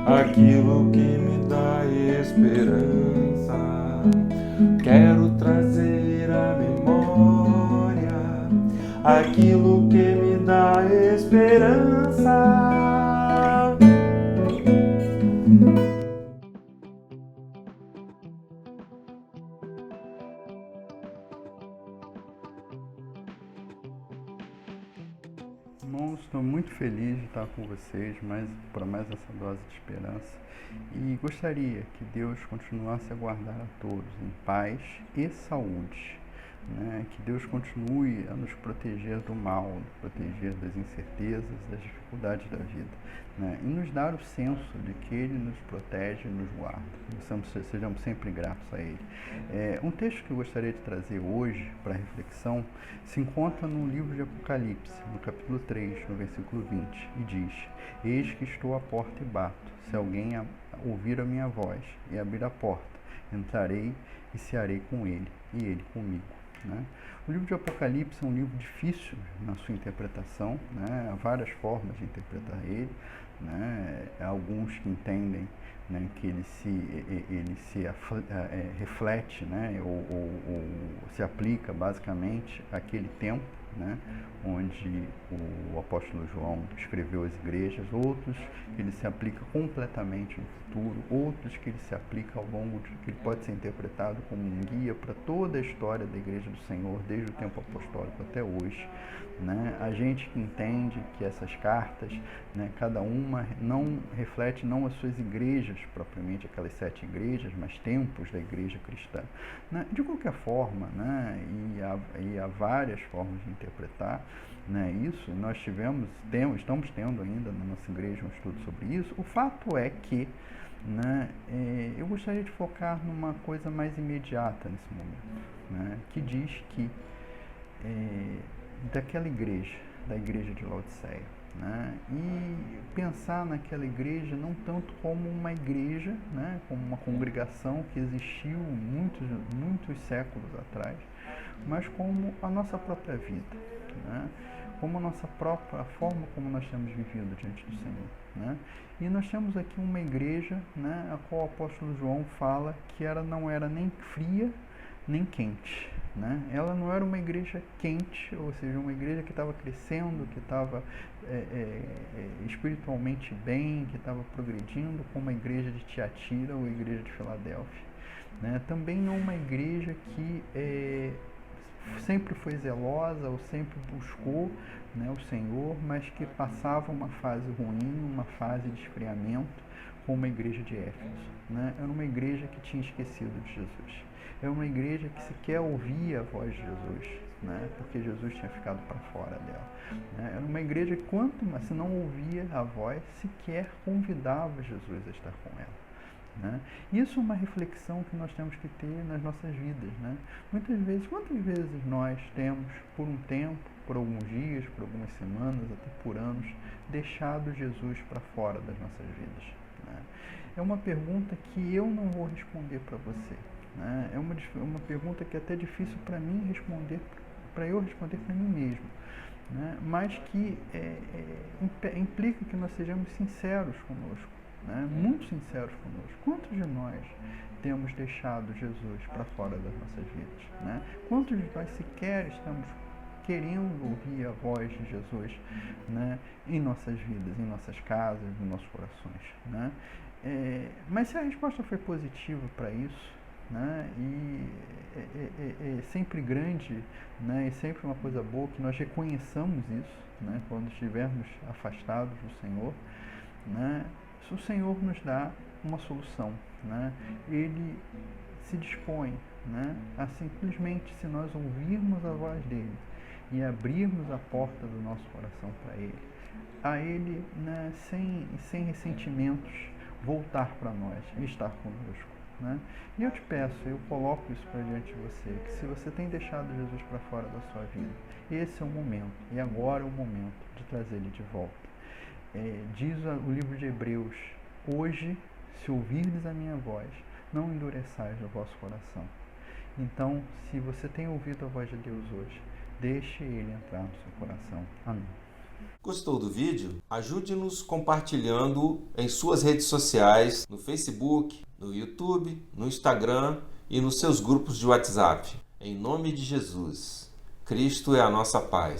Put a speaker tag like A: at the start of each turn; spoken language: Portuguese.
A: aquilo que me dá esperança. Quero trazer à memória aquilo que me dá esperança.
B: Irmãos, estou muito feliz de estar com vocês para mais essa dose de esperança e gostaria que Deus continuasse a guardar a todos em paz e saúde, né? Que Deus continue a nos proteger do mal, nos proteger das incertezas, das dificuldades da vida, né? E nos dar o senso de que Ele nos protege e nos guarda. Sejamos sempre gratos a Ele. Um texto que eu gostaria de trazer hoje para reflexão se encontra no livro de Apocalipse, no capítulo 3, no versículo 20, e diz: Eis que estou à porta e bato. Se alguém ouvir a minha voz e abrir a porta, entrarei e cearei com ele, e ele comigo. Né? O livro de Apocalipse é um livro difícil na sua interpretação, né? Há várias formas de interpretar ele, né? Há alguns que entendem, né, que ele se reflete, né, ou se aplica basicamente àquele tempo, né, onde o apóstolo João escreveu as igrejas, outros que ele se aplica completamente no futuro, outros que ele se aplica ao longo de que ele pode ser interpretado como um guia para toda a história da Igreja do Senhor, desde o tempo apostólico até hoje. Né? A gente que entende que essas cartas, né, cada uma não reflete não as suas igrejas, propriamente aquelas 7 igrejas, mas tempos da igreja cristã. Né? De qualquer forma, né, e há várias formas de interpretar, né, isso, nós estamos tendo ainda na nossa igreja um estudo sobre isso. O fato é que, né, eu gostaria de focar numa coisa mais imediata nesse momento, né, que diz que daquela igreja, da igreja de Laodiceia, né? E pensar naquela igreja não tanto como uma igreja, né? Como uma congregação que existiu muitos séculos atrás, mas como a nossa própria vida, né? Como a nossa própria forma como nós temos vivido diante do Senhor, né? E nós temos aqui uma igreja, né, a qual o apóstolo João fala que ela não era nem fria nem quente, né? Ela não era uma igreja quente, ou seja, uma igreja que estava crescendo, que estava espiritualmente bem, que estava progredindo, como a igreja de Tiatira ou a igreja de Filadélfia, né? Também não uma igreja que sempre foi zelosa ou sempre buscou, né, o Senhor, mas que passava uma fase ruim, uma fase de esfriamento, como a igreja de Éfeso, né? Era uma igreja que tinha esquecido de Jesus. É uma igreja que sequer ouvia a voz de Jesus, né? Porque Jesus tinha ficado para fora dela, né? Era uma igreja que, se não ouvia a voz, sequer convidava Jesus a estar com ela, né? Isso é uma reflexão que nós temos que ter nas nossas vidas, né? Quantas vezes nós temos, por um tempo, por alguns dias, por algumas semanas, até por anos, deixado Jesus para fora das nossas vidas, né? É uma pergunta que eu não vou responder para você, né? É uma pergunta que é até difícil para mim responder, para eu responder para mim mesmo, né? Mas que implica que nós sejamos sinceros conosco, né? Muito sinceros conosco. Quantos de nós temos deixado Jesus para fora das nossas vidas, né? Quantos de nós sequer estamos querendo ouvir a voz de Jesus, né, em nossas vidas, em nossas casas, nos nossos corações, né? Mas se a resposta foi positiva para isso, né, e é sempre grande, né, e sempre uma coisa boa que nós reconheçamos isso, né, quando estivermos afastados do Senhor, né, o Senhor nos dá uma solução, né? Ele se dispõe, né, a simplesmente, se nós ouvirmos a voz dele e abrirmos a porta do nosso coração para ele, a ele, né, sem ressentimentos, voltar para nós e estar conosco, né? E eu te peço, eu coloco isso para diante de você, que se você tem deixado Jesus para fora da sua vida, esse é o momento, e agora é o momento de trazer ele de volta. Diz o livro de Hebreus: hoje, se ouvirdes a minha voz, não endureçais o vosso coração. Então, se você tem ouvido a voz de Deus hoje, deixe ele entrar no seu coração. Amém.
A: Gostou do vídeo? Ajude-nos compartilhando em suas redes sociais, no Facebook, no YouTube, no Instagram e nos seus grupos de WhatsApp. Em nome de Jesus, Cristo é a nossa paz.